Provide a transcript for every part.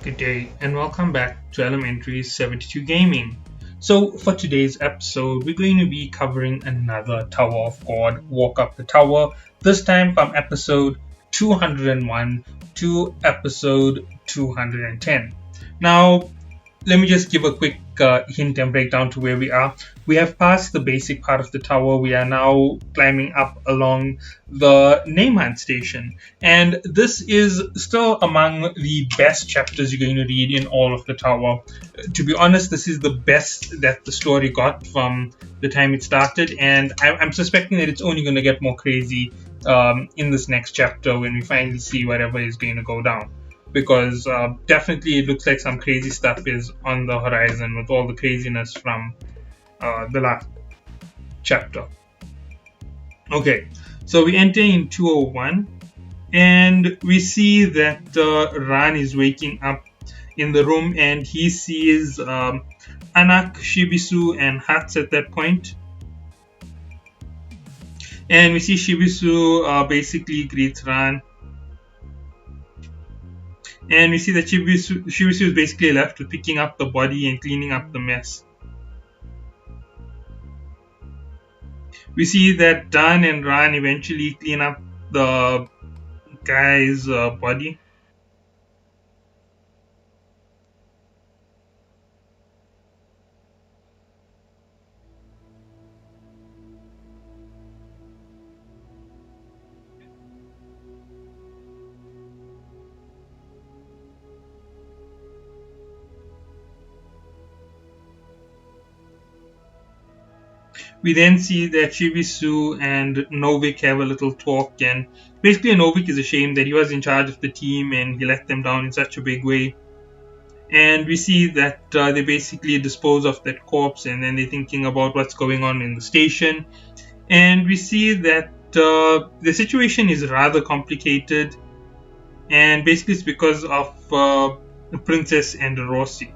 Good day, and welcome back to Elementary 72 Gaming. So, for today's episode, we're going to be covering another Tower of God Walk Up the Tower, this time from episode 201 to episode 210. Now, let me just give a quick hint and breakdown to where we are. We have passed the basic part of the tower. We are now climbing up along the name hunt station. And this is still among the best chapters you're going to read in all of the tower. To be honest, this is the best that the story got from the time it started. And I'm suspecting that it's only going to get more crazy in this next chapter when we finally see whatever is going to go down, because definitely it looks like some crazy stuff is on the horizon with all the craziness from the last chapter. Okay, so we enter in 201 and we see that Ran is waking up in the room and he sees Anak, Shibisu, and Hats at that point. And we see Shibisu basically greets Ran. And we see that Shibisu is basically left with picking up the body and cleaning up the mess. We see that Dan and Ran eventually clean up the guy's body. We then see that Shibisu and Novik have a little talk, and basically Novik is ashamed that he was in charge of the team and he let them down in such a big way. And we see that they basically dispose of that corpse, and then they're thinking about what's going on in the station. And we see that the situation is rather complicated, and basically it's because of Princess and Rossi.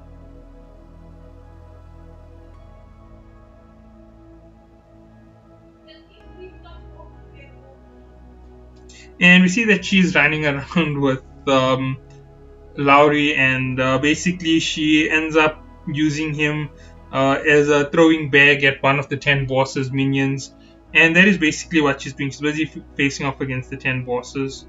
And we see that she's running around with Lowry, and basically she ends up using him as a throwing bag at one of the 10 bosses' minions, and that is basically what she's doing. She's busy facing off against the 10 bosses.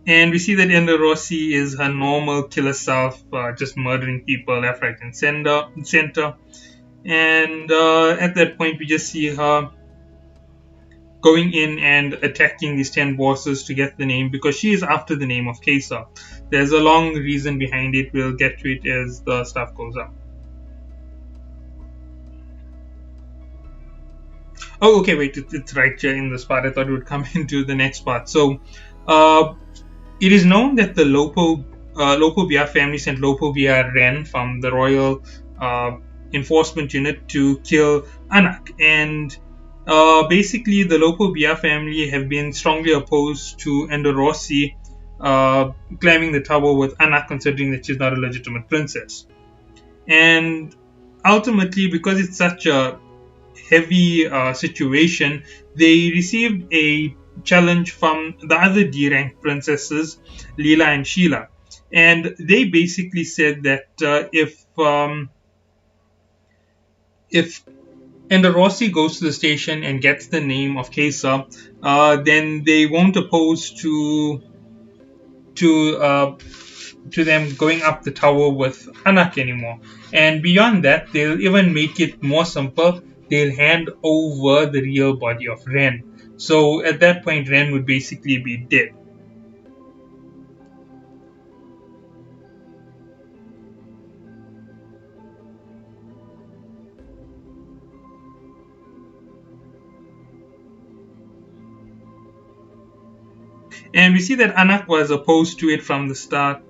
And we see that Ender Rossi is her normal killer self, just murdering people left, right, and center. And at that point, we just see her going in and attacking these 10 bosses to get the name, because she is after the name of Kesa. There's a long reason behind it. We'll get to it as the stuff goes up. Oh, okay, wait, it's right here in this part. I thought it would come into the next part. So, uh, it is known that the Lopo Bia family sent Lopo Bia Ren from the Royal Enforcement Unit to kill Anak. And basically, the Lopo Bia family have been strongly opposed to Endorossi climbing the tower with Anak, considering that she's not a legitimate princess. And ultimately, because it's such a heavy situation, they received a challenge from the other D rank princesses, Leela and Sheila. And they basically said that if Endorossi goes to the station and gets the name of Kesa, then they won't oppose to uh, to them going up the tower with Anak anymore. And beyond that, they'll even make it more simple. They'll hand over the real body of Ren. So at that point, Ren would basically be dead. And we see that Anak was opposed to it from the start.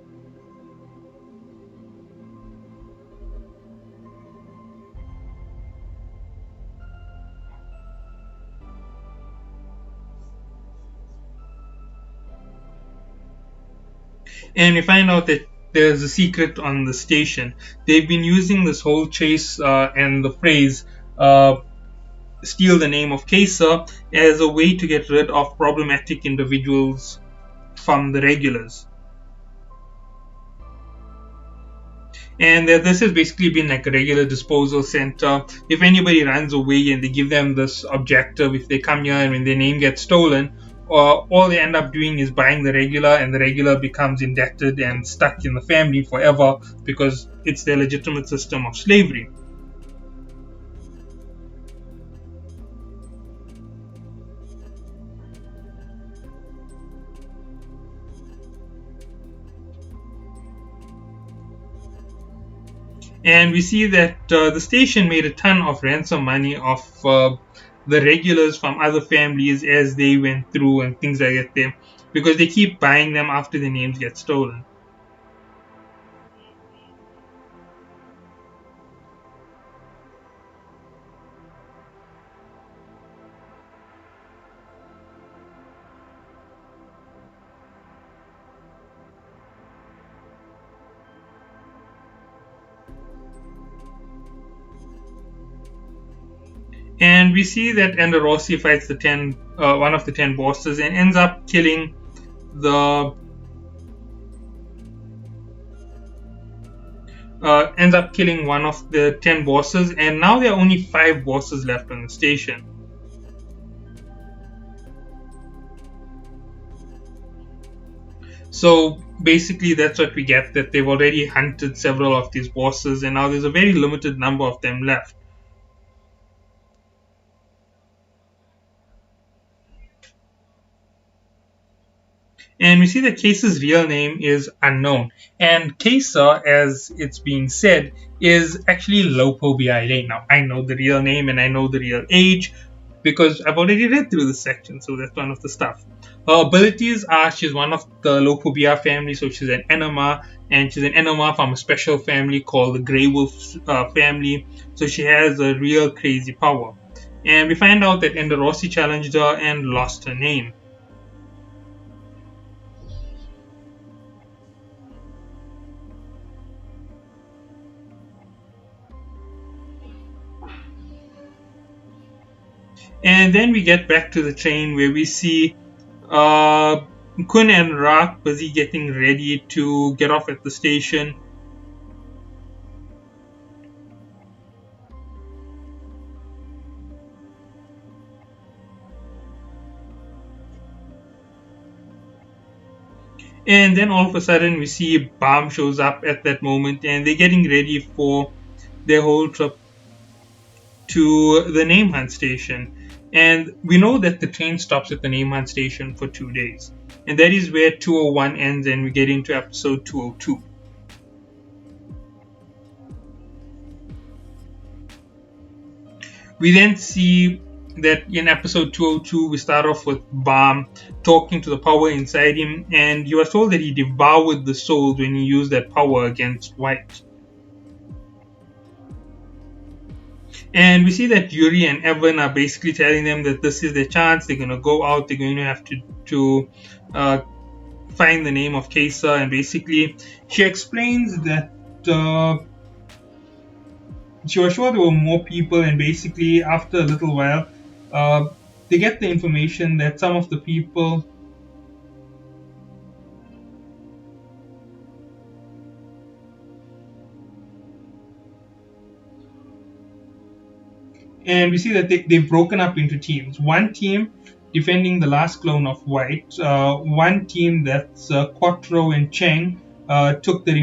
And we find out that there's a secret on the station. They've been using this whole chase and the phrase steal the name of Kesa as a way to get rid of problematic individuals from the regulars. And this has basically been like a regular disposal center. If anybody runs away and they give them this objective, if they come here and when their name gets stolen, all they end up doing is buying the regular, and the regular becomes indebted and stuck in the family forever because it's their legitimate system of slavery. And we see that the station made a ton of ransom money off the regulars from other families as they went through and things like that there, because they keep buying them after their names get stolen. And we see that Ender Rossi fights one of the 10 bosses and ends up killing the one of the 10 bosses, and now there are only 5 bosses left on the station. So basically that's what we get, that they've already hunted several of these bosses and now there's a very limited number of them left. And we see that Kesa's real name is unknown. And Kesa, as it's being said, is actually Lopo Biaile. Now, I know the real name and I know the real age because I've already read through this section, so that's one of the stuff. Her abilities are she's one of the Lopobia family, so she's an enema, and she's an enema from a special family called the Grey Wolf family, so she has a real crazy power. And we find out that Ender Rossi challenged her and lost her name. And then we get back to the train where we see Kun and Rak busy getting ready to get off at the station. And then all of a sudden we see Bam shows up at that moment and they're getting ready for their whole trip to the Name Hunt station. And we know that the train stops at the Name Hunt station for 2 days. And that is where 201 ends and we get into episode 202. We then see that in episode 202 we start off with Bam talking to the power inside him, and you are told that he devoured the souls when he used that power against White. And we see that Yuri and Evan are basically telling them that this is their chance. They're going to go out. They're going to have to find the name of Kesa. And basically, she explains that she was sure there were more people. And basically, after a little while, they get the information that some of the people and we see that they've broken up into teams. One team defending the last clone of White. One team that's Quattro and Cheng took the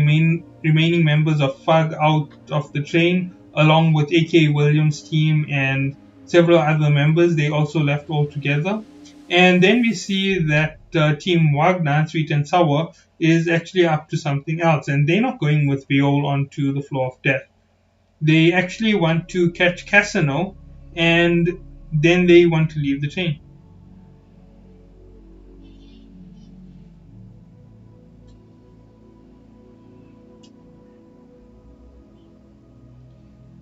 remaining members of Fug out of the train, along with A.K. Williams' team and several other members. They also left altogether. And then we see that Team Wagner, Sweet and Sour, is actually up to something else. And they're not going with Viol onto the floor of death. They actually want to catch Casino, and then they want to leave the train.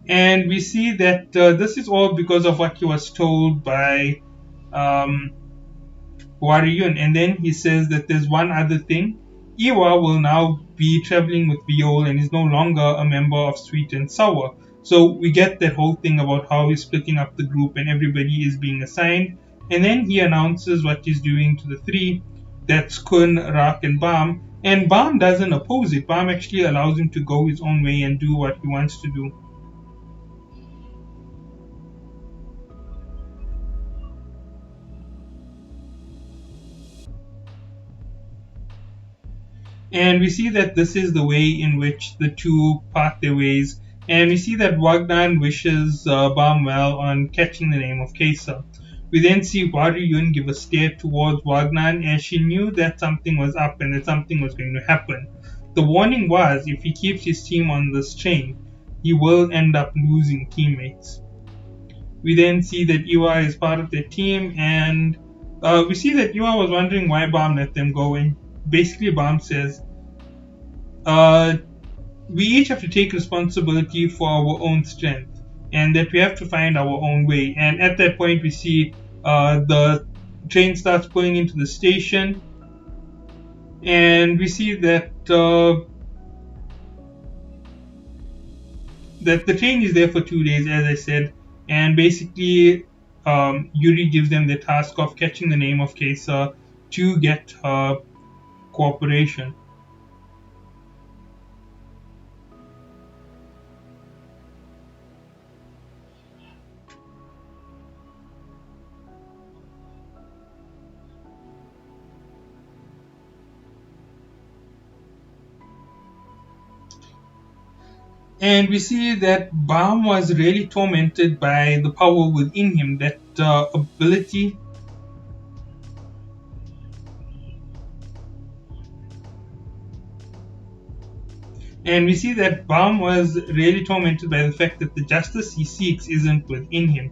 And we see that this is all because of what he was told by Wariyun. And then he says that there's one other thing. Iwa will now be traveling with Viol and is no longer a member of Sweet and Sour. So we get that whole thing about how he's splitting up the group and everybody is being assigned. And then he announces what he's doing to the three. That's Kun, Rak, and Bam. And Bam doesn't oppose it. Bam actually allows him to go his own way and do what he wants to do. And we see that this is the way in which the two part their ways. And we see that Wagnan wishes Bam well on catching the name of Kesa. We then see Wariyun give a stare towards Wagnan as she knew that something was up and that something was going to happen. The warning was if he keeps his team on this chain, he will end up losing teammates. We then see that Iwa is part of their team, and we see that Iwa was wondering why Bam let them go, and basically Bam says, uh, we each have to take responsibility for our own strength and that we have to find our own way. And at that point, we see the train starts pulling into the station, and we see that the train is there for 2 days, as I said, and basically Yuri gives them the task of catching the name of Kesa to get her cooperation. And we see that Baum was really tormented by the power within him, that ability. And we see that Baum was really tormented by the fact that the justice he seeks isn't within him.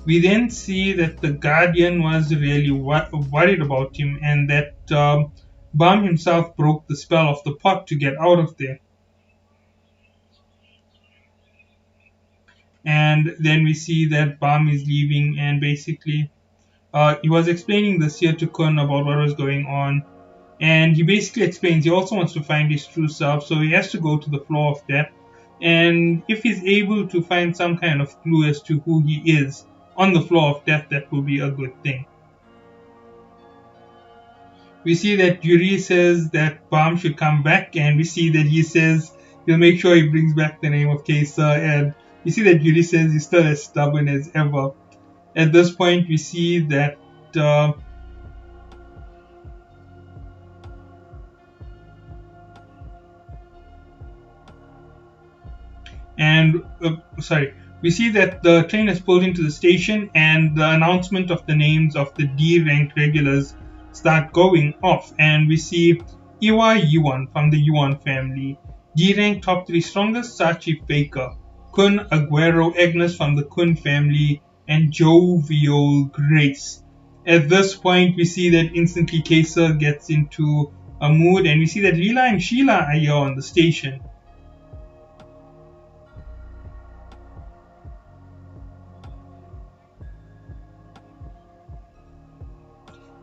We then see that the Guardian was really worried about him, and that Baum himself broke the spell of the pot to get out of there. And then we see that Baum is leaving, and basically he was explaining this here to Kun about what was going on. And he basically explains he also wants to find his true self, so he has to go to the floor of death. And if he's able to find some kind of clue as to who he is on the floor of death, that will be a good thing. We see that Yuri says that Baum should come back, and we see that he says he'll make sure he brings back the name of Kesa, and we see that Yuri says he's still as stubborn as ever. At this point, we see that uh, and we see that the train has pulled into the station, and the announcement of the names of the D ranked regulars start going off, and we see Iwa Yuan from the Yuan family, D rank top 3 strongest Sachi Faker, Kun Aguero Agnes from the Kun family, and Jovial Grace. At this point, we see that instantly Kesa gets into a mood, and we see that Leela and Sheila are here on the station.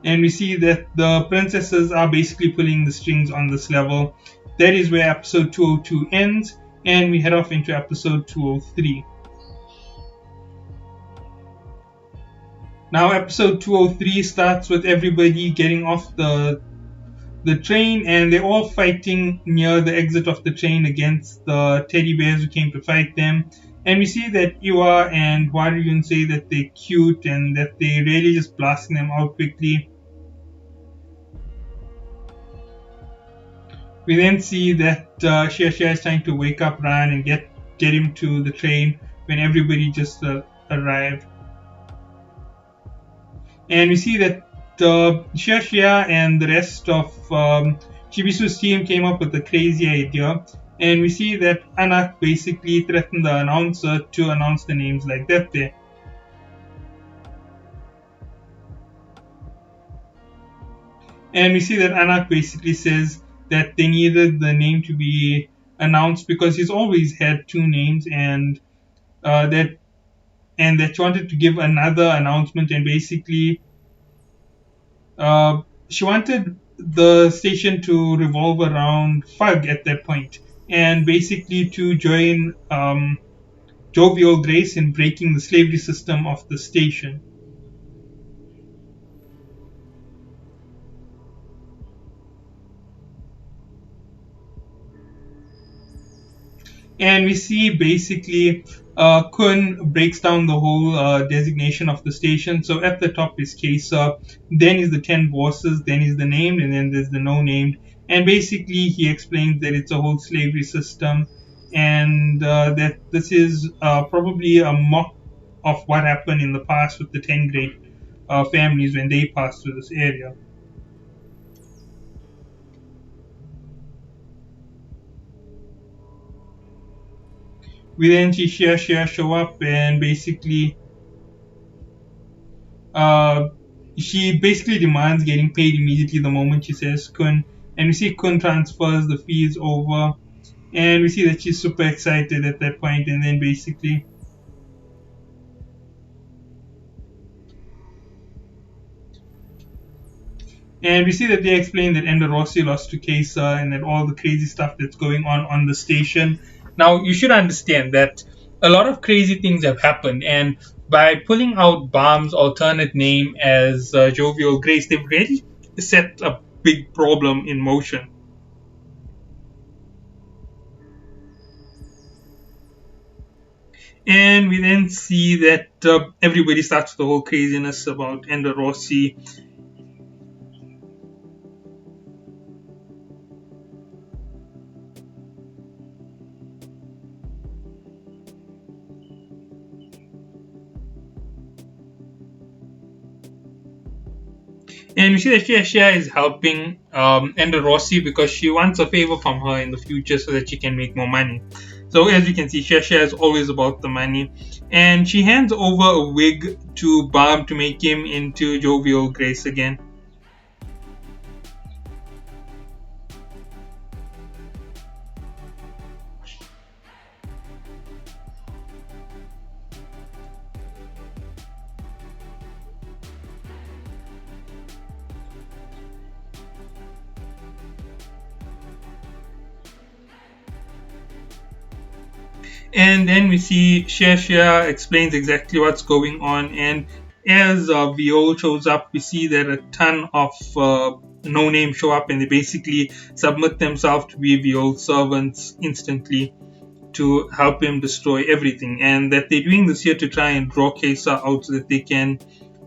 And we see that the princesses are basically pulling the strings on this level. That is where episode 202 ends, and we head off into episode 203. Now, episode 203 starts with everybody getting off the train, and they're all fighting near the exit of the train against the teddy bears who came to fight them. And we see that Iwa and Wariyun say that they're cute and that they're really just blasting them out quickly. We then see that Shia Shia is trying to wake up Ran and get him to the train when everybody just arrived. And we see that Shia Shia and the rest of Shibisu's team came up with a crazy idea. And we see that Anak basically threatened the announcer to announce the names like that there. And we see that Anak basically says that they needed the name to be announced because he's always had two names, and that she wanted to give another announcement, and basically she wanted the station to revolve around Fug at that point, and basically to join Jovial Grace in breaking the slavery system of the station. And we see basically Kun breaks down the whole designation of the station. So at the top is Kesa, then is the 10 bosses, then is the named, and then there's the no named. And basically, he explains that it's a whole slavery system, and that this is probably a mock of what happened in the past with the 10 great families when they passed through this area. We then see Shia show up, and basically uh, she basically demands getting paid immediately the moment she says Kun. And we see Kun transfers the fees over, and we see that she's super excited at that point, and then basically. And we see that they explain that Ender Rossi lost to Kesa and that all the crazy stuff that's going on the station. Now, you should understand that a lot of crazy things have happened, and by pulling out Balm's alternate name as Jovial Grace, they've really set a big problem in motion. And we then see that everybody starts the whole craziness about Ender Rossi. And we see that Shia is helping Ender Rossi because she wants a favor from her in the future so that she can make more money. So as you can see, Shia is always about the money. And she hands over a wig to Balm to make him into Jovial Grace again. And then we see Shia explains exactly what's going on. And as Viol shows up, we see that a ton of no name show up and they basically submit themselves to be Viol's servants instantly to help him destroy everything, and that they're doing this here to try and draw Kesa out so that they can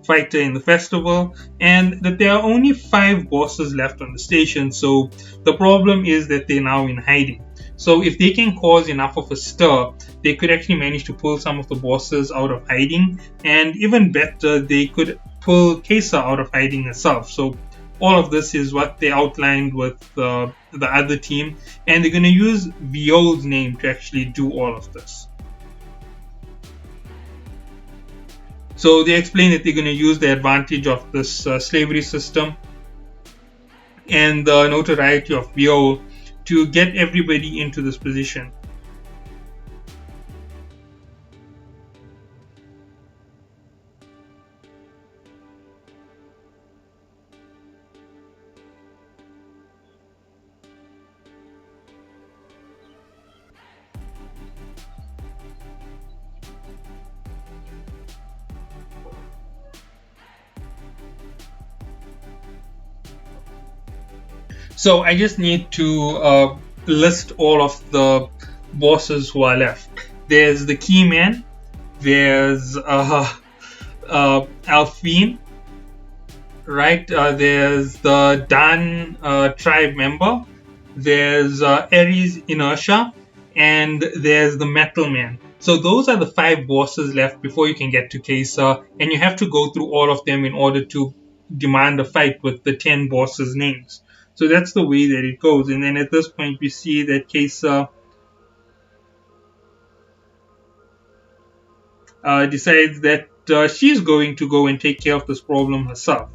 fight her in the festival, and that there are only 5 bosses left on the station. So the problem is that they're now in hiding. So if they can cause enough of a stir, they could actually manage to pull some of the bosses out of hiding, and even better, they could pull Kesa out of hiding herself. So all of this is what they outlined with the other team, and they're going to use Viol's name to actually do all of this. So they explain that they're going to use the advantage of this slavery system and the notoriety of Viol to get everybody into this position. So I just need to list all of the bosses who are left. There's the Keyman, there's Alfine, right? There's the Dan tribe member, there's Ares Inertia, and there's the Metal Man. So those are the 5 bosses left before you can get to Kesa, and you have to go through all of them in order to demand a fight with the 10 bosses' names. So that's the way that it goes. And then at this point, we see that Kesa decides that she's going to go and take care of this problem herself.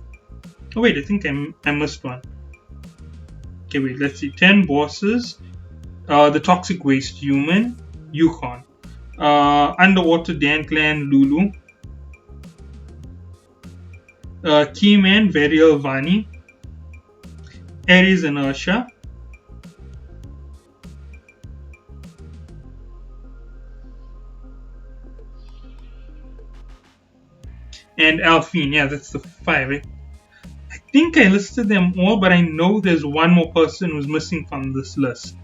Oh wait, I think I missed one. Okay, wait, let's see. 10 bosses. The Toxic Waste Human, Yukon. Underwater Dan Clan, Lulu. Keyman, Veriel Vani. Aries Inertia, and Alphine. Yeah, that's the five. I think I listed them all, but I know there's one more person who's missing from this list.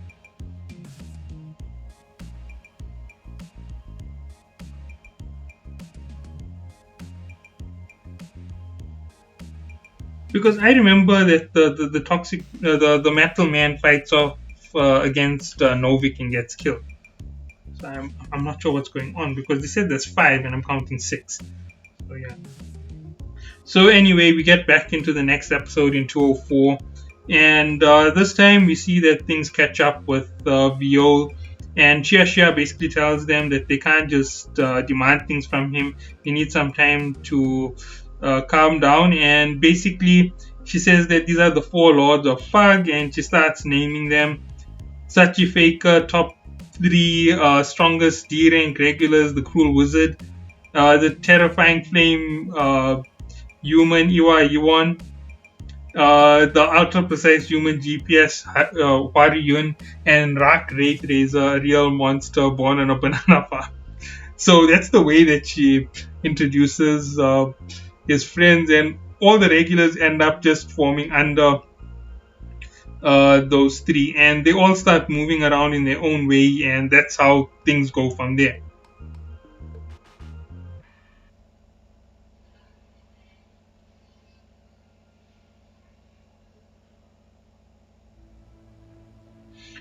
Because I remember that the toxic the metal man fights off against Novik and gets killed. So I'm not sure what's going on because they said there's five and I'm counting six. So yeah. So anyway, we get back into the next episode in 204, and this time we see that things catch up with Viol, and Shia basically tells them that they can't just demand things from him. They need some time to calm down, and basically she says that these are the four lords of Fug, and she starts naming them. Sachi Faker, top three strongest D-rank regulars, the Cruel Wizard, the Terrifying Flame human Iwa Yuan, the ultra precise human GPS Huari Yun, and Rak Wraith Razor, a real monster born on a banana farm. So that's the way that she introduces his friends, and all the regulars end up just forming under those three, and they all start moving around in their own way, and that's how things go from there.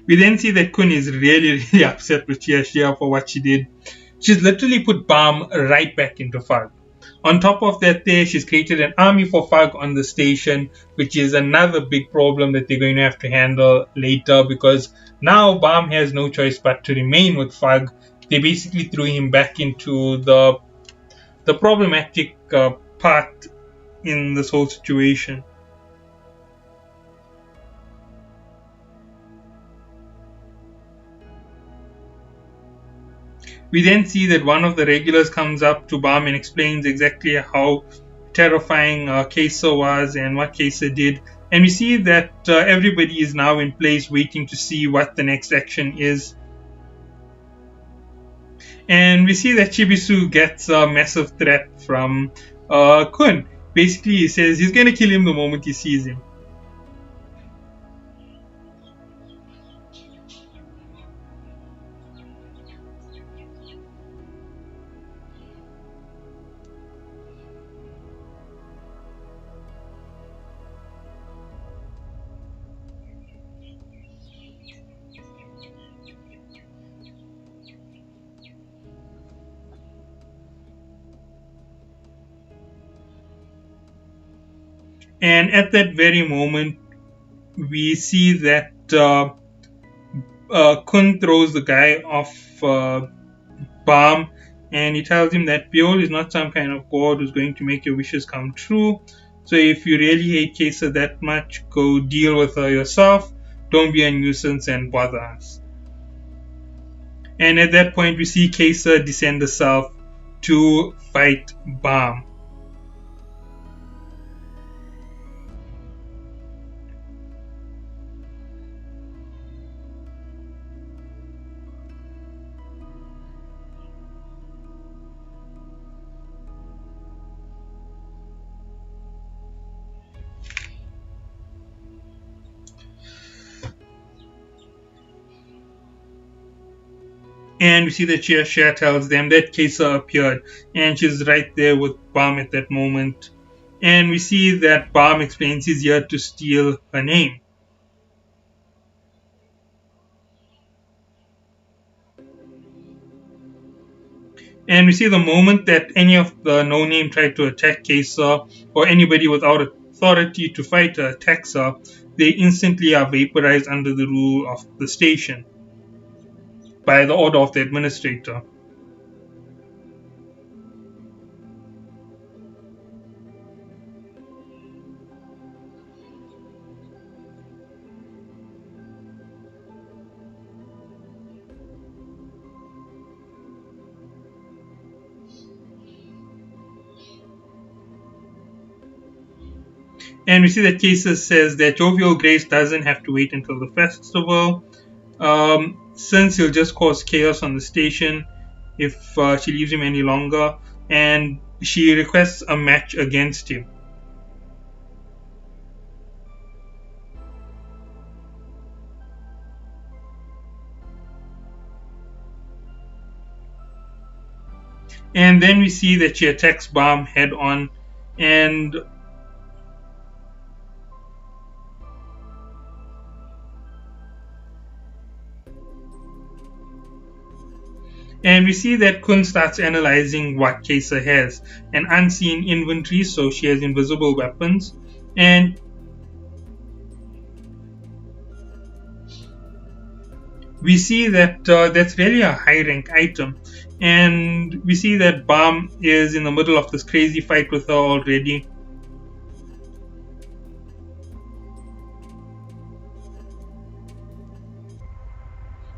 We then see that Kun is really, really upset with Shia for what she did. She's literally put Balm right back into Fug. On top of that, she's created an army for Fug on the station, which is another big problem that they're going to have to handle later because now Balm has no choice but to remain with Fug. They basically threw him back into the problematic part in this whole situation. We then see that one of the regulars comes up to Balm and explains exactly how terrifying Kesa was and what Kesa did. And we see that everybody is now in place waiting to see what the next action is. And we see that Chibisu gets a massive threat from Kun. Basically, he says he's going to kill him the moment he sees him. And at that very moment, we see that Kun throws the guy off Balm, and he tells him that Biol is not some kind of god who's going to make your wishes come true. So if you really hate Kesa that much, go deal with her yourself. Don't be a nuisance and bother us. And at that point, we see Kesa descend herself to fight Balm. And we see that Shia tells them that Kesa appeared, and she's right there with Balm at that moment. And we see that Balm explains he's here to steal her name. And we see the moment that any of the no name tried to attack Kesa, or anybody without authority to fight her attacks her, they instantly are vaporized under the rule of the station by the order of the administrator. And we see that Cases says that Jovial Grace doesn't have to wait until the festival, since he'll just cause chaos on the station if she leaves him any longer, and she requests a match against him. And then we see that she attacks Balm head on, and we see that Kun starts analyzing what Kesa has an unseen inventory, so she has invisible weapons, and we see that that's really a high rank item. And we see that Balm is in the middle of this crazy fight with her already.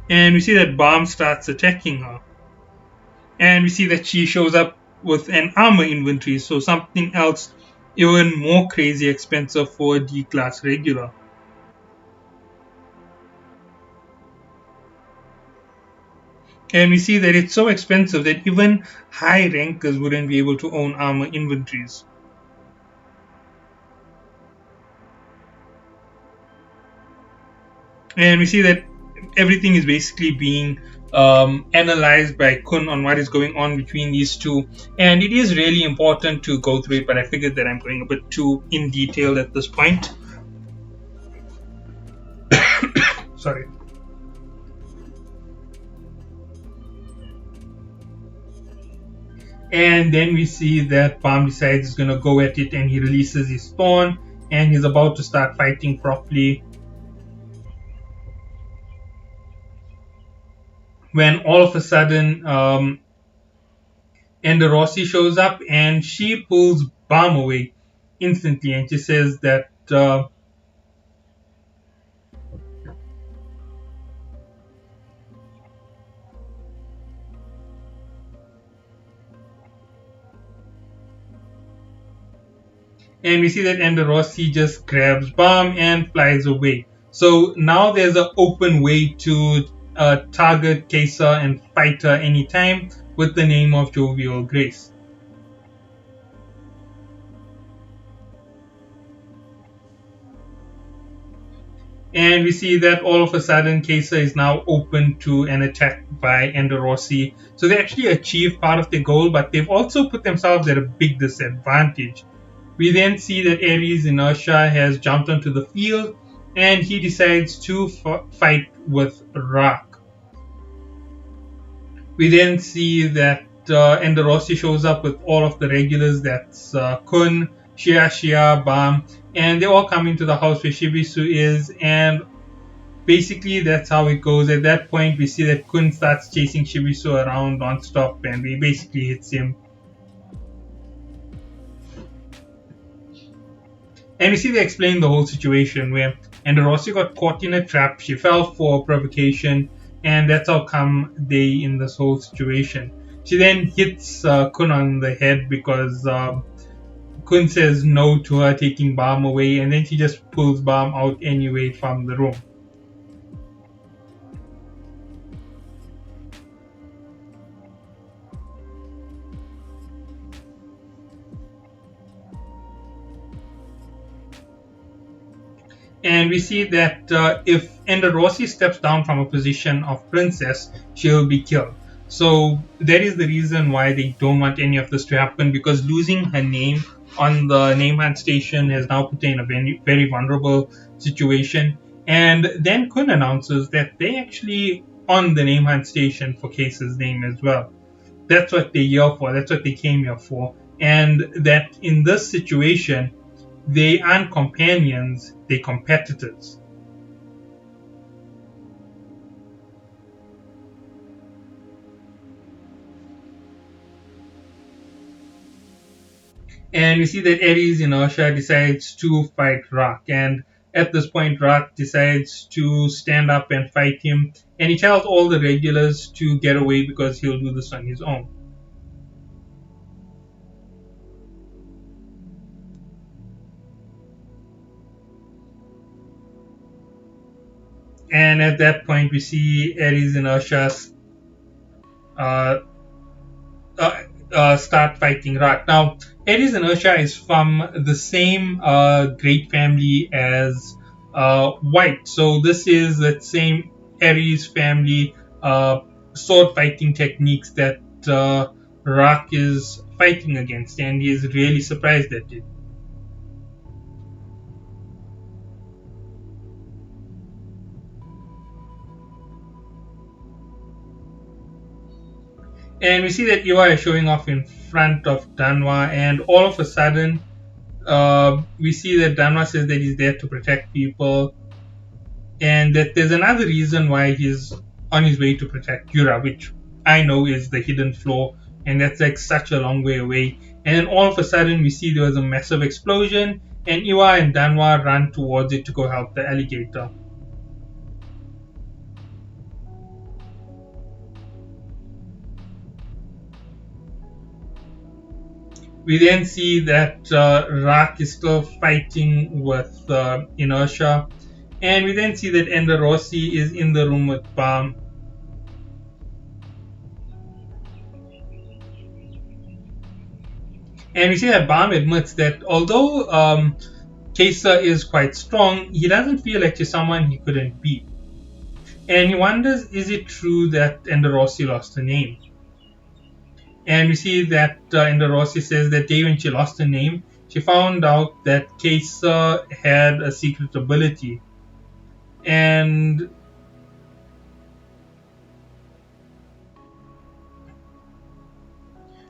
And we see that Balm starts attacking her. And we see that she shows up with an armor inventory, so something else even more crazy expensive for a D class regular. And we see that it's so expensive that even high rankers wouldn't be able to own armor inventories. And we see that everything is basically being analyzed by Kun on what is going on between these two. And it is really important to go through it, but I figured that I'm going a bit too in detail at this point. Sorry. And then we see that Balm decides he's going to go at it, and he releases his spawn, and he's about to start fighting properly, when all of a sudden Ender Rossi shows up, and she pulls Balm away instantly, and she says that and we see that Ender Rossi just grabs Balm and flies away. So now there's an open way to target Kesa and fight her anytime with the name of Jovial Grace. And we see that all of a sudden Kesa is now open to an attack by Ender Rossi. So they actually achieved part of their goal, but they've also put themselves at a big disadvantage. We then see that Ares Inertia has jumped onto the field, and he decides to fight with Rock. We then see that Ender Rossi shows up with all of the regulars. That's Kun, Shia, Balm, and they all come into the house where Shibisu is, and basically that's how it goes. At that point, we see that Kun starts chasing Shibisu around non-stop, and he basically hits him. And we see they explain the whole situation where Ender Rossi got caught in a trap, she fell for provocation, and that's how come they in this whole situation. She then hits Kun on the head because Kun says no to her taking Balm away, and then she just pulls Balm out anyway from the room. And we see that if Ender Rossi steps down from a position of princess, she'll be killed. So that is the reason why they don't want any of this to happen, because losing her name on the name hunt station has now put her in a very, very vulnerable situation. And then Kun announces that they actually on the name hunt station for Case's name as well. That's what they're here for. That's what they came here for. And that in this situation, they aren't companions, they're competitors. And we see that Ares Inertia decides to fight Rock. And at this point, Rock decides to stand up and fight him. And he tells all the regulars to get away because he'll do this on his own. And at that point, we see Ares and Urshas uh, uh, start fighting Rat. Now, Ares and Ursha is from the same great family as White. So this is that same Ares family sword fighting techniques that Rak is fighting against, and he is really surprised at it. And we see that Iwa is showing off in front of Danwa, and all of a sudden, we see that Danwa says that he's there to protect people, and that there's another reason why he's on his way to protect Yura, which I know is the hidden floor, and that's like such a long way away. And then all of a sudden, we see there was a massive explosion, and Iwa and Danwa run towards it to go help the alligator. We then see that Rak is still fighting with Inertia, and we then see that Ender Rossi is in the room with Balm. And we see that Balm admits that although Kesa is quite strong, he doesn't feel like he's someone he couldn't beat. And he wonders, is it true that Ender Rossi lost her name? And we see that Ender Rossi says that day when she lost her name, she found out that Kesa had a secret ability. And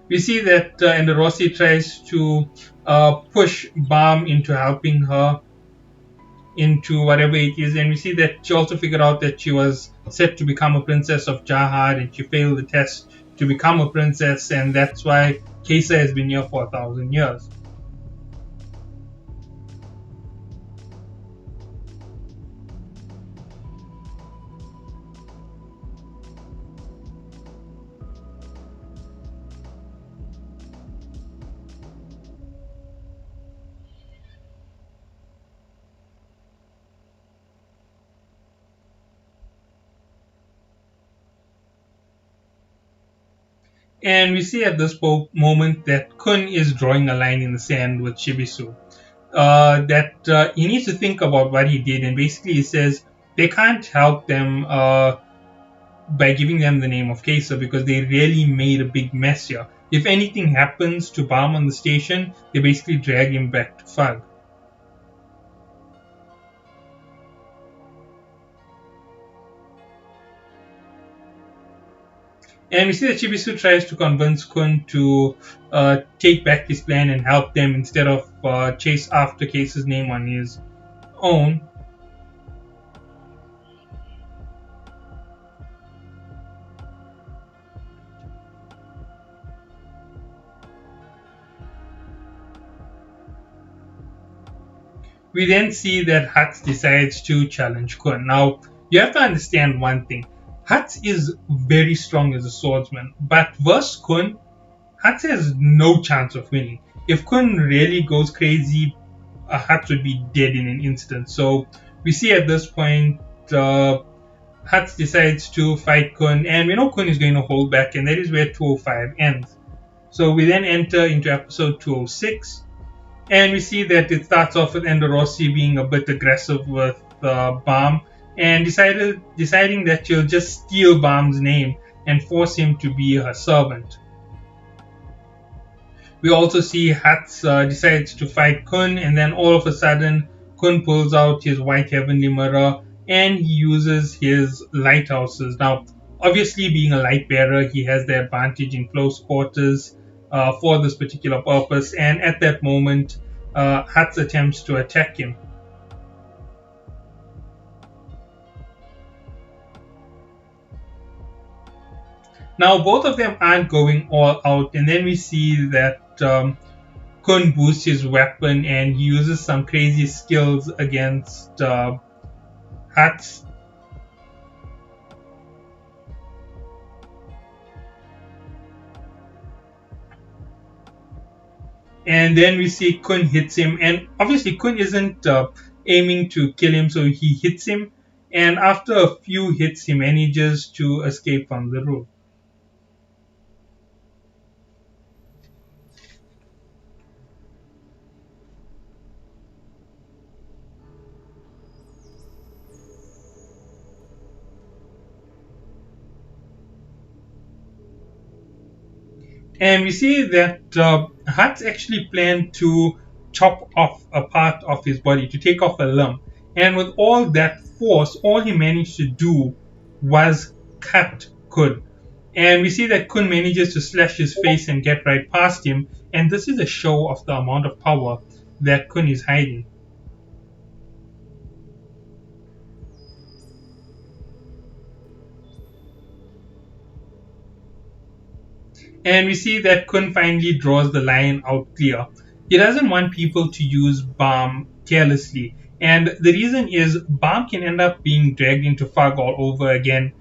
we see that Ender Rossi tries to push Balm into helping her into whatever it is, and we see that she also figured out that she was set to become a princess of Jahad, and she failed the test to become a princess, and that's why Kesa has been here for 1,000 years. And we see at this moment that Kun is drawing a line in the sand with Shibisu. That he needs to think about what he did, and basically he says they can't help them by giving them the name of Kesa because they really made a big mess here. If anything happens to Balm on the station, they basically drag him back to Fug. And we see that Chibisu tries to convince Kun to take back his plan and help them instead of chase after Case's name on his own. We then see that Hutz decides to challenge Kun. Now, you have to understand one thing. Hutz is very strong as a swordsman, but versus Kun, Hutz has no chance of winning. If Kun really goes crazy, Hutz would be dead in an instant. So we see at this point, Hutz decides to fight Kun, and we know Kun is going to hold back, and that is where 205 ends. So we then enter into episode 206, and we see that it starts off with Ender Rossi being a bit aggressive with Balm, and deciding that she'll just steal Balm's name and force him to be her servant. We also see Hats decides to fight Kun, and then all of a sudden, Kun pulls out his white heavenly mirror and he uses his lighthouses. Now, obviously, being a light bearer, he has the advantage in close quarters for this particular purpose, and at that moment, Hats attempts to attack him. Now, both of them aren't going all out, and then we see that Kun boosts his weapon and he uses some crazy skills against Hats. And then we see Kun hits him, and obviously Kun isn't aiming to kill him, so he hits him, and after a few hits, he manages to escape from the roof. And we see that Hutz actually planned to chop off a part of his body, to take off a limb. And with all that force, all he managed to do was cut Kun. And we see that Kun manages to slash his face and get right past him. And this is a show of the amount of power that Kun is hiding. And we see that Kun finally draws the line out clear. He doesn't want people to use Balm carelessly. And the reason is Balm can end up being dragged into Fug all over again.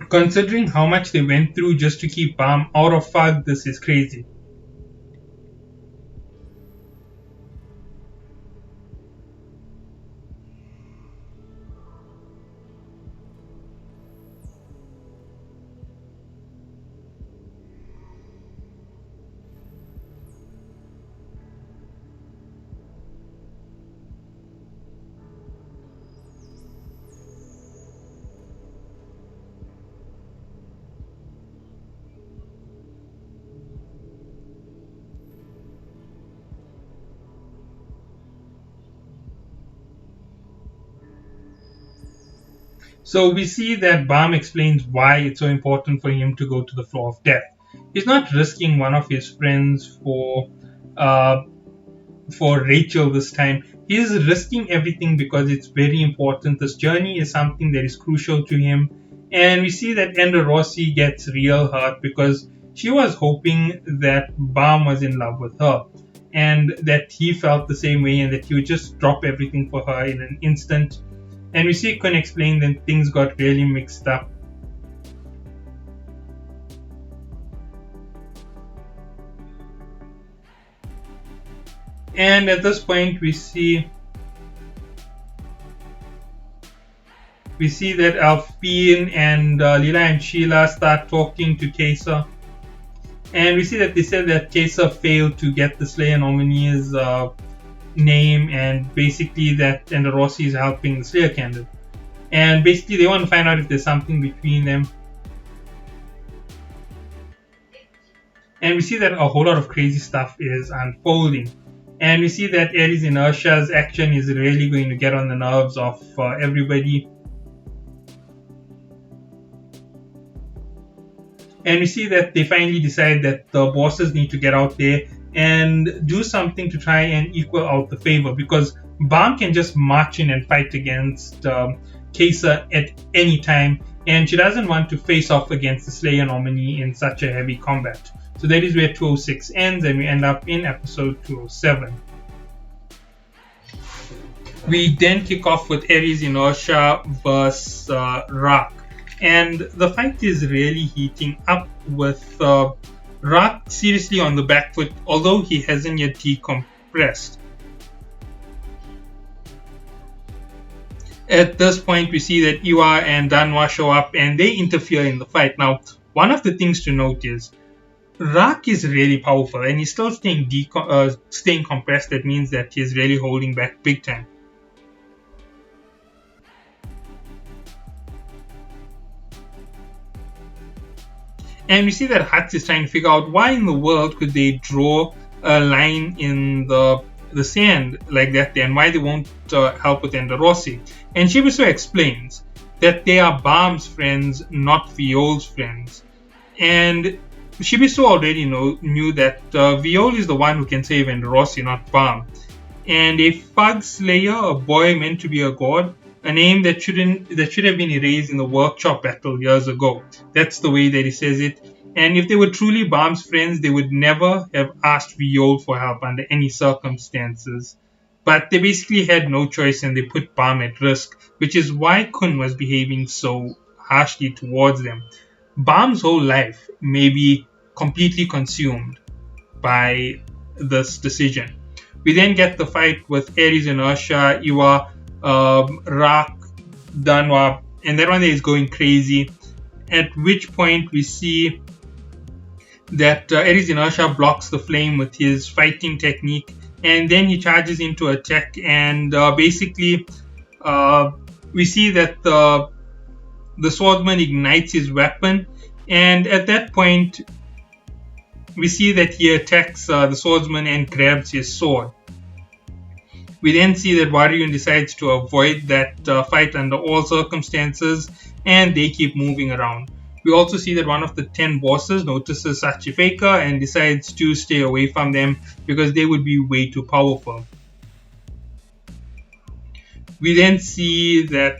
Considering how much they went through just to keep Balm out of Fug, this is crazy. So we see that Balm explains why it's so important for him to go to the floor of death. He's not risking one of his friends uh, for Rachel this time. He is risking everything because it's very important. This journey is something that is crucial to him. And we see that Ender Rossi gets real hurt because she was hoping that Balm was in love with her and that he felt the same way and that he would just drop everything for her in an instant. And we see Kun explain that things got really mixed up. And at this point, we see that Alpine and Leela and Sheila start talking to Kesa. And we see that they said that Kesa failed to get the Slayer nominee's name, and basically that Ender Rossi is helping the Slayer candidate. And basically they want to find out if there's something between them. And we see that a whole lot of crazy stuff is unfolding. And we see that Ares Inertia's action is really going to get on the nerves of everybody. And we see that they finally decide that the bosses need to get out there and do something to try and equal out the favor, because Balm can just march in and fight against Kesa at any time, and she doesn't want to face off against the Slayer nominee in such a heavy combat. So that is where 206 ends, and we end up in episode 207. We then kick off with Ares Inertia versus Rock. And the fight is really heating up with Rock seriously on the back foot, although he hasn't yet decompressed. At this point, we see that Iwa and Danwa show up and they interfere in the fight. Now, one of the things to note is Rock is really powerful and he's still staying compressed. That means that he's really holding back big time. And we see that Hutz is trying to figure out why in the world could they draw a line in the sand like that and why they won't help with Ender Rossi. And Shibuso explains that they are Balm's friends, not Viol's friends. And Shibuso already knew that Viol is the one who can save Ender Rossi, not Balm. And a Fug Slayer, a boy meant to be a god, a name that should have been erased in the workshop battle years ago. That's the way that he says it. And if they were truly Balm's friends, they would never have asked Viol for help under any circumstances. But they basically had no choice and they put Balm at risk, which is why Kun was behaving so harshly towards them. Balm's whole life may be completely consumed by this decision. We then get the fight with Ares Inertia, Iwa, Rock, Danwa, and that one there is going crazy. At which point we see that Ares Inertia blocks the flame with his fighting technique, and then he charges into attack, and basically uh, we see that the swordsman ignites his weapon, and at that point we see that he attacks the swordsman and grabs his sword. We then see that Waryun decides to avoid that fight under all circumstances, and they keep moving around. We also see that one of the 10 bosses notices Sachifeka and decides to stay away from them because they would be way too powerful. We then see that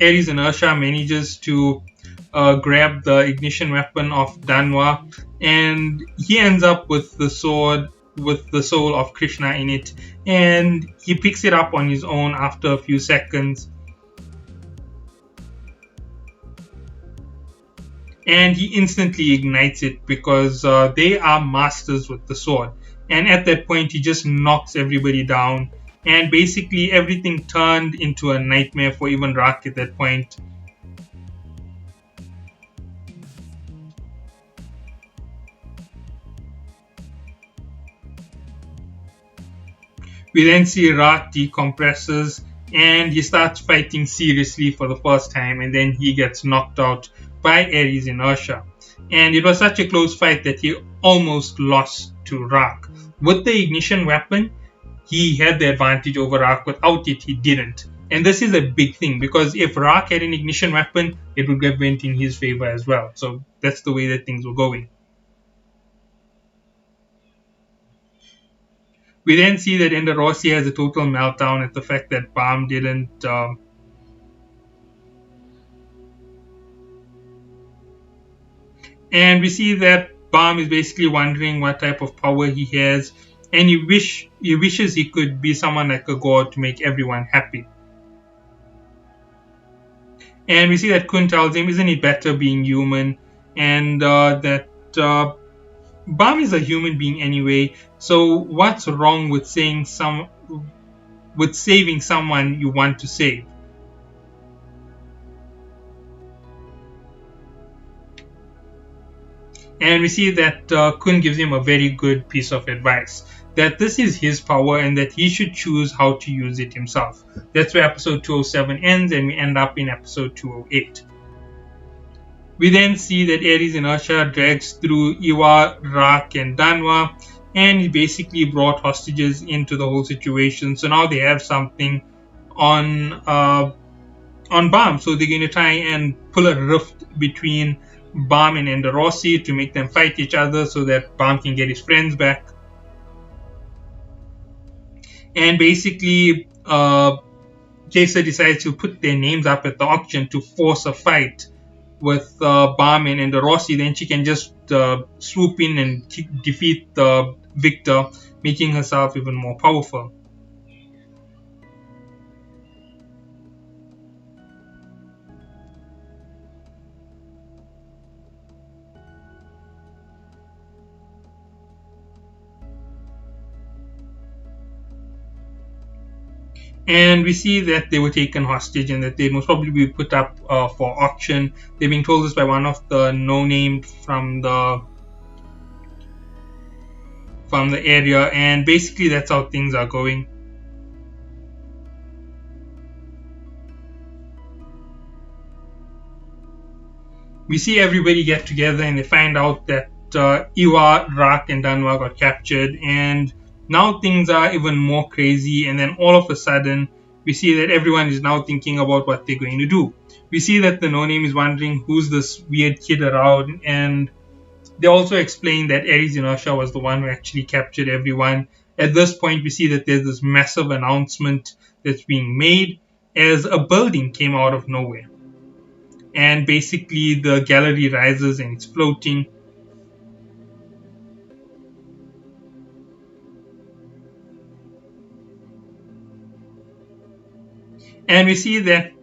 Ares Inertia manages to grab the ignition weapon of Danwa, and he ends up with the sword with the soul of Krishna in it, and he picks it up on his own after a few seconds. And he instantly ignites it because they are masters with the sword. And at that point, he just knocks everybody down, and basically everything turned into a nightmare for even Rak at that point. We then see Rak decompresses and he starts fighting seriously for the first time, and then he gets knocked out by Ares Inertia. And it was such a close fight that he almost lost to Rak. With the ignition weapon, he had the advantage over Rak. Without it, he didn't. And this is a big thing because if Rak had an ignition weapon, it would have went in his favor as well. So that's the way that things were going. We then see that Enderossi has a total meltdown at the fact that Bam didn't. And we see that Bam is basically wondering what type of power he has, and he wishes he could be someone like a god to make everyone happy. And we see that Kun tells him, "Isn't it better being human?" And that Bam is a human being anyway. So what's wrong with saving someone you want to save? And we see that Kun gives him a very good piece of advice, that this is his power and that he should choose how to use it himself. That's where episode 207 ends, and we end up in episode 208. We then see that Ares Inertia drags through Iwa, Rak, and Danwa, and he basically brought hostages into the whole situation. So now they have something on Bam. So they're going to try and pull a rift between Bam and Enderossi to make them fight each other so that Bam can get his friends back. And basically, Kesa decides to put their names up at the auction to force a fight with Bam and Enderossi. Then she can just swoop in and defeat the victor, making herself even more powerful. And we see that they were taken hostage and that they most probably be put up for auction. They're being told this by one of the no-name from the area, and basically that's how things are going. We see everybody get together and they find out that Iwa, Rak, and Danwa got captured, and now things are even more crazy. And then all of a sudden, we see that everyone is now thinking about what they're going to do. We see that the no-name is wondering who's this weird kid around, and they also explain that Ares Inertia was the one who actually captured everyone. At this point, we see that there's this massive announcement that's being made as a building came out of nowhere. And basically, the gallery rises and it's floating. And we see that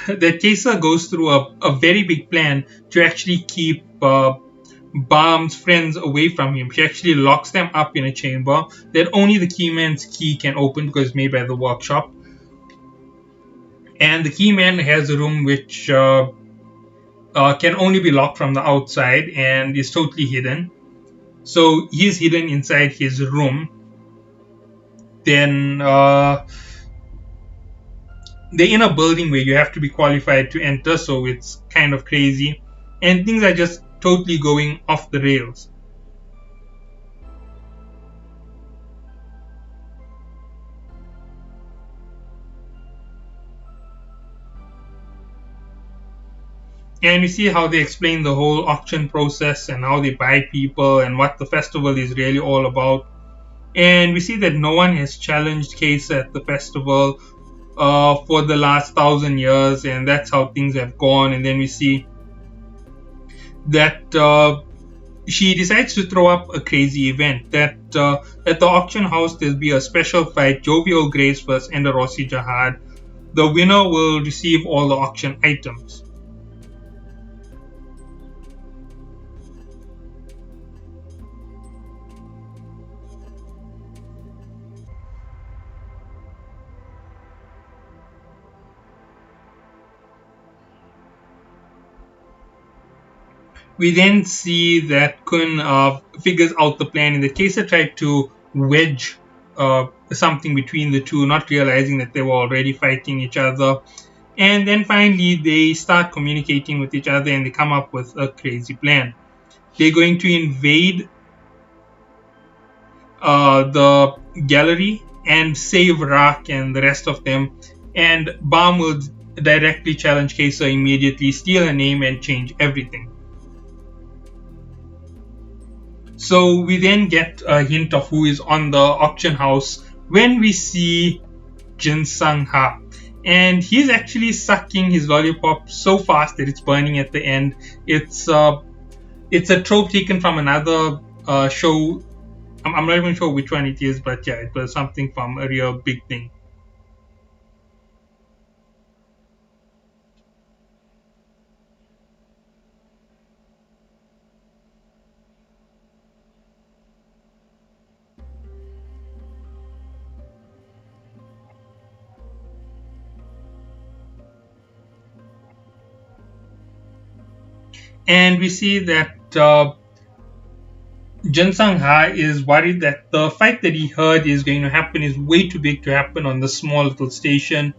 that Kesa goes through a very big plan to actually keep Bam's friends away from him. She actually locks them up in a chamber that only the Keyman's key can open because it's made by the workshop. And the key man has a room which can only be locked from the outside and is totally hidden. So he's hidden inside his room. Then they're in a building where you have to be qualified to enter, so it's kind of crazy. And things are just totally going off the rails. And you see how they explain the whole auction process and how they buy people and what the festival is really all about. And we see that no one has challenged Case at the festival for the last 1,000 years, and that's how things have gone. And then we see that she decides to throw up a crazy event that at the auction house there'll be a special fight, Jovial Grace vs. Ender Rossi Jihad. The winner will receive all the auction items. We then see that Kun figures out the plan. In the case, they tried to wedge something between the two, not realizing that they were already fighting each other. And then finally, they start communicating with each other and they come up with a crazy plan. They're going to invade the gallery and save Rak and the rest of them. And Balm will directly challenge Kesa immediately, steal her name, and change everything. So we then get a hint of who is on the auction house when we see Jin Sang Ha. And he's actually sucking his lollipop so fast that it's burning at the end. It's a trope taken from another show. I'm not even sure which one it is, but yeah, it was something from a real big thing. And we see that Jin Sang Ha is worried that the fight that he heard is going to happen is way too big to happen on the small little station.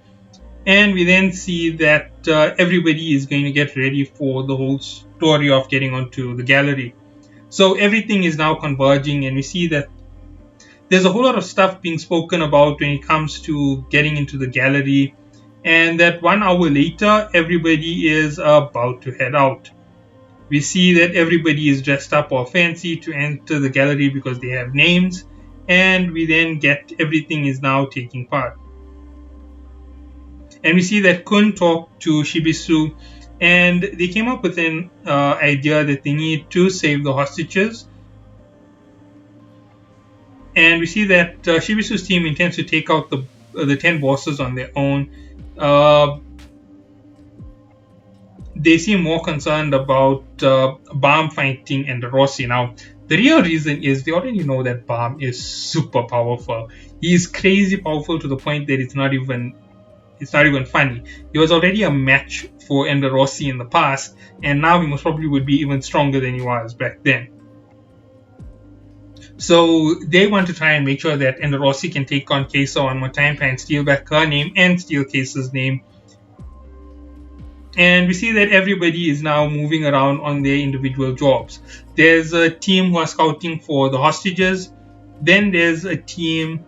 And we then see that everybody is going to get ready for the whole story of getting onto the gallery. So everything is now converging, and we see that there's a whole lot of stuff being spoken about when it comes to getting into the gallery, and that 1 hour later, everybody is about to head out. We see that everybody is dressed up or fancy to enter the gallery because they have names, and we then get everything is now taking part. And we see that Kun talked to Shibisu, and they came up with an idea that they need to save the hostages. And we see that Shibisu's team intends to take out the 10 bosses on their own. They seem more concerned about Balm fighting Ender Rossi. Now, the real reason is they already know that Balm is super powerful. He is crazy powerful to the point that it's not even funny. He was already a match for Ender Rossi in the past, and now he most probably would be even stronger than he was back then. So they want to try and make sure that Ender Rossi can take on Kesa one more time, try and steal back her name and steal Kesa's name. And we see that everybody is now moving around on their individual jobs. There's a team who are scouting for the hostages. Then there's a team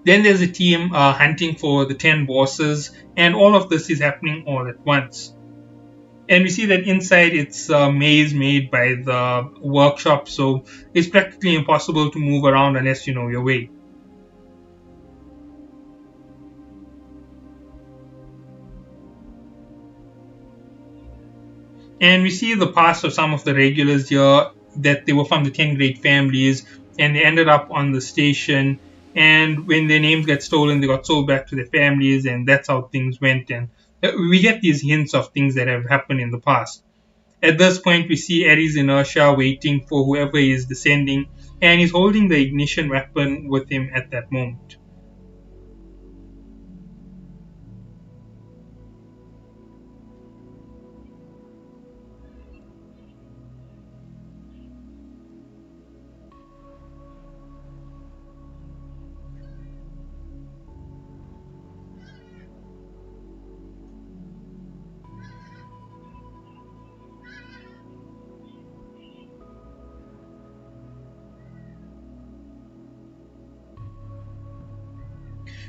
hunting for the 10 bosses, and all of this is happening all at once. And we see that inside it's a maze made by the workshop, so it's practically impossible to move around unless you know your way. And we see the past of some of the regulars here, that they were from the 10 great families, and they ended up on the station. And when their names get stolen, they got sold back to their families, and that's how things went. And we get these hints of things that have happened in the past. At this point, we see Ares Inertia waiting for whoever is descending, and he's holding the ignition weapon with him at that moment.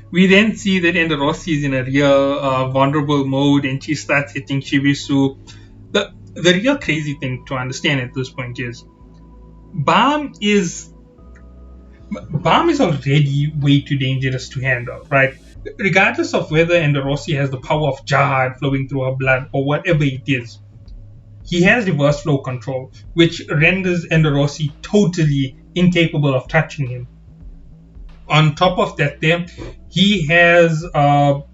We then see that Enderossi is in a real vulnerable mode, and she starts hitting Shibisu. The real crazy thing to understand at this point is Balm is Balm is already way too dangerous to handle, right? Regardless of whether Enderossi has the power of Jihad flowing through her blood or whatever it is, he has reverse flow control, which renders Enderossi totally incapable of touching him. On top of that, there he has the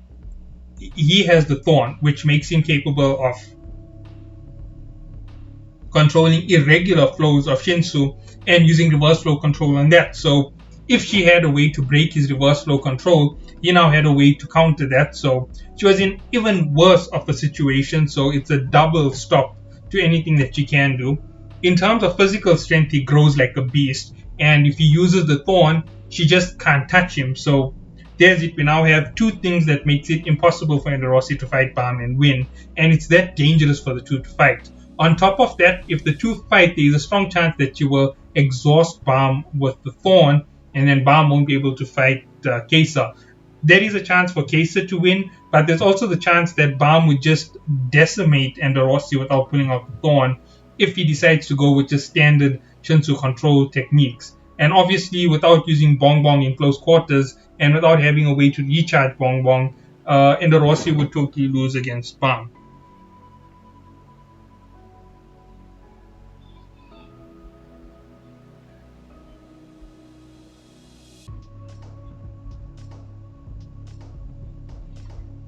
thorn, which makes him capable of controlling irregular flows of Shinsu and using reverse flow control on that. So if she had a way to break his reverse flow control, he now had a way to counter that. So she was in even worse of a situation. So it's a double stop to anything that she can do. In terms of physical strength, he grows like a beast. And if he uses the thorn, she just can't touch him. So there's it. We now have two things that makes it impossible for Enderossi to fight Balm and win. And it's that dangerous for the two to fight. On top of that, if the two fight, there is a strong chance that you will exhaust Balm with the thorn, and then Balm won't be able to fight Kai'Sa. There is a chance for Kai'Sa to win, but there's also the chance that Balm would just decimate Enderossi without pulling out the thorn if he decides to go with just standard Shinsu control techniques. And obviously, without using Bong Bong in close quarters and without having a way to recharge Bong Bong, Enderossi would totally lose against Balm.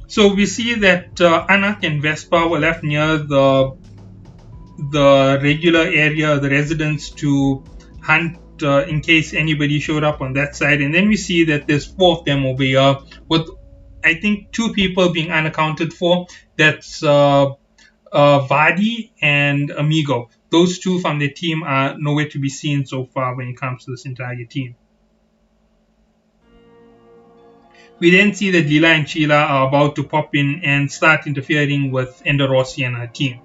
So we see that Anak and Vespa were left near the regular area, the residence, to hunt in case anybody showed up on that side. And then we see that there's four of them over here, with I think two people being unaccounted for. That's Vadi and Amigo. Those two from the team are nowhere to be seen so far when it comes to this entire team. We then see that Lila and Sheila are about to pop in and start interfering with Enderossi and her team.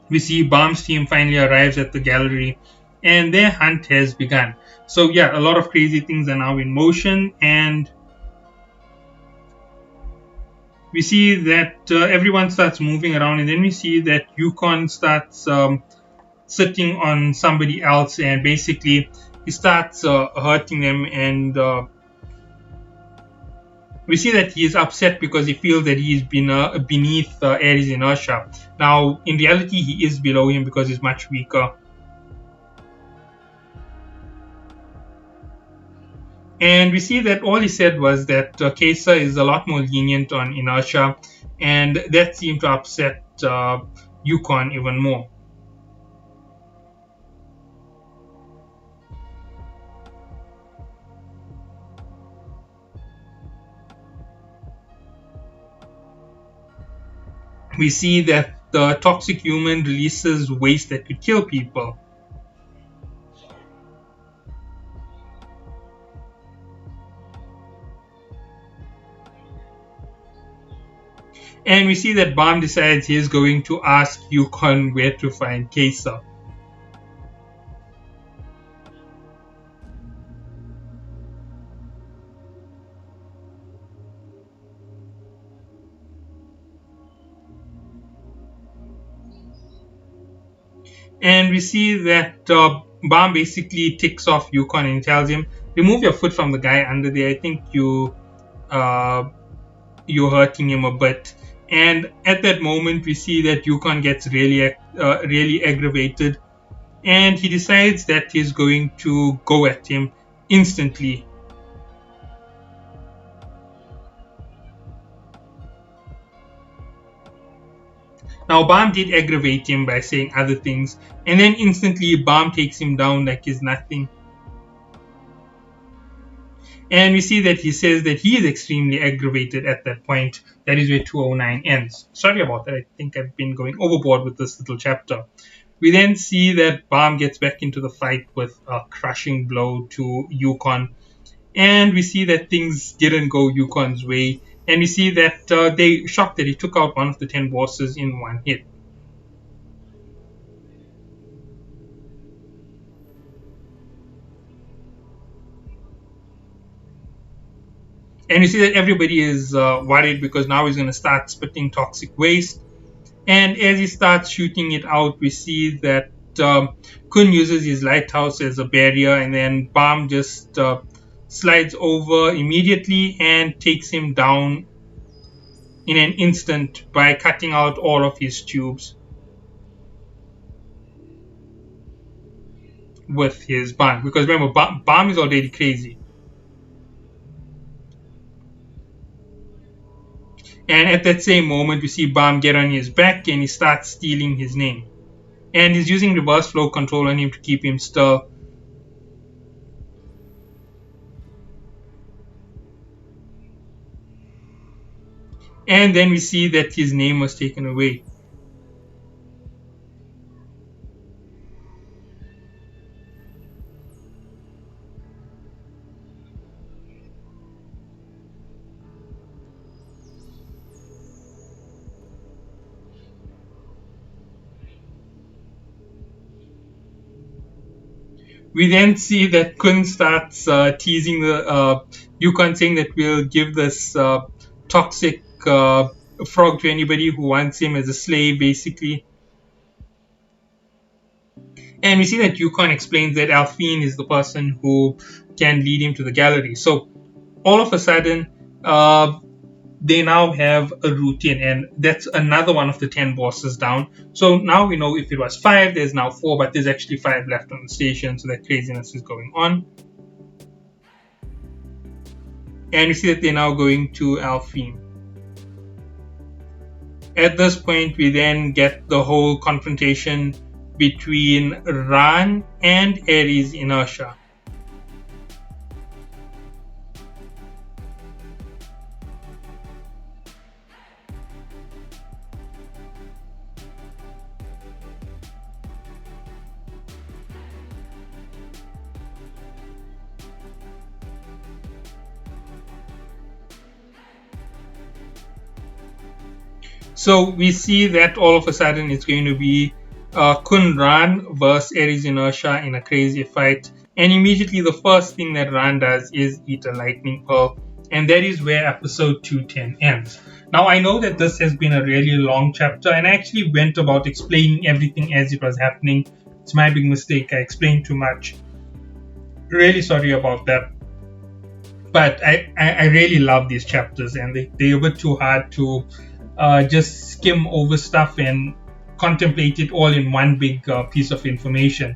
We see Balm's team finally arrives at the gallery and their hunt has begun. So yeah, a lot of crazy things are now in motion, and we see that everyone starts moving around, and then we see that Yukon starts sitting on somebody else, and basically he starts hurting them, and we see that he is upset because he feels that he is beneath Ares Inertia. Now, in reality, he is below him because he's much weaker. And we see that all he said was that Kai'Sa is a lot more lenient on Inertia, and that seemed to upset Yukon even more. We see that the toxic human releases waste that could kill people. And we see that Balm decides he is going to ask Yukon where to find Kai'Sa. And we see that Balm basically ticks off Yukon and tells him, remove your foot from the guy under there. I think you're hurting him a bit. And at that moment, we see that Yukon gets really aggravated, and he decides that he's going to go at him instantly. Now, Bam did aggravate him by saying other things, and then instantly Bam takes him down like he's nothing. And we see that he says that he is extremely aggravated at that point. That is where 209 ends. Sorry about that. I think I've been going overboard with this little chapter. We then see that Bam gets back into the fight with a crushing blow to Yukon. And we see that things didn't go Yukon's way. And we see that they shocked that he took out one of the 10 bosses in one hit. And you see that everybody is worried because now he's going to start spitting toxic waste. And as he starts shooting it out, we see that Kun uses his lighthouse as a barrier, and then Bam just slides over immediately and takes him down in an instant by cutting out all of his tubes with his Bam. Because remember, Bam is already crazy. And at that same moment, we see Bam get on his back and he starts stealing his name. And he's using reverse flow control on him to keep him still. And then we see that his name was taken away. We then see that Kun starts teasing the Yukon, saying that we'll give this toxic frog to anybody who wants him as a slave, basically. And we see that Yukon explains that Alphine is the person who can lead him to the gallery. So all of a sudden, they now have a routine, and that's another one of the 10 bosses down. So now we know if it was 5, there's now 4, but there's actually 5 left on the station, so that craziness is going on. And we see that they're now going to Alphine. At this point, we then get the whole confrontation between Ran and Ares Inertia. So we see that all of a sudden it's going to be Kun Ran versus Ares Inertia in a crazy fight. And immediately the first thing that Ran does is eat a lightning pearl. And that is where episode 210 ends. Now I know that this has been a really long chapter, and I actually went about explaining everything as it was happening. It's my big mistake. I explained too much. Really sorry about that. But I really love these chapters, and they're a bit too hard to just skim over stuff and contemplate it all in one big piece of information.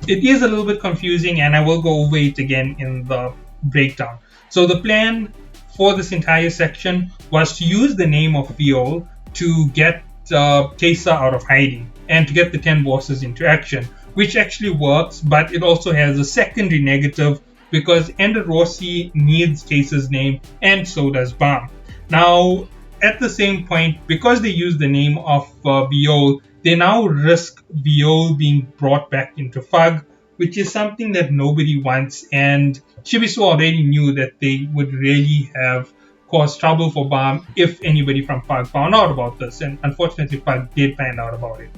It is a little bit confusing, and I will go over it again in the breakdown. So the plan for this entire section was to use the name of Viol to get Kesa out of hiding and to get the 10 bosses into action, which actually works, but it also has a secondary negative because Ender Rossi needs Kesa's name, and so does Bam. Now, at the same point, because they use the name of Viol, they now risk Viol being brought back into Fug, which is something that nobody wants, and Shibisu already knew that they would really have caused trouble for Bam if anybody from Fug found out about this, and unfortunately Fug did find out about it.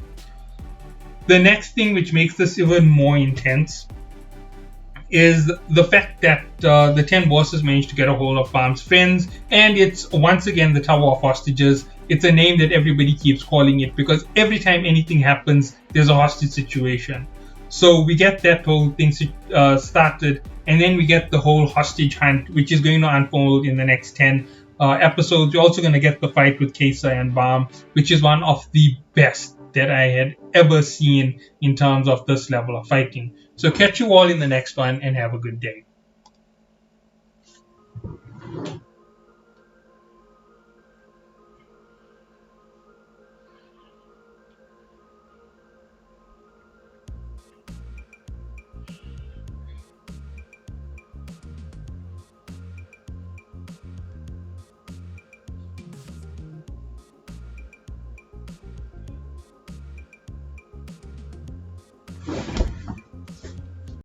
The next thing which makes this even more intense is the fact that the 10 bosses managed to get a hold of Bam's friends, and it's once again the Tower of Hostages. It's a name that everybody keeps calling it because every time anything happens, there's a hostage situation. So we get that whole thing started, and then we get the whole hostage hunt, which is going to unfold in the next 10 episodes. You're also going to get the fight with Kesa and Bam, which is one of the best that I had ever seen in terms of this level of fighting. So catch you all in the next one, and have a good day.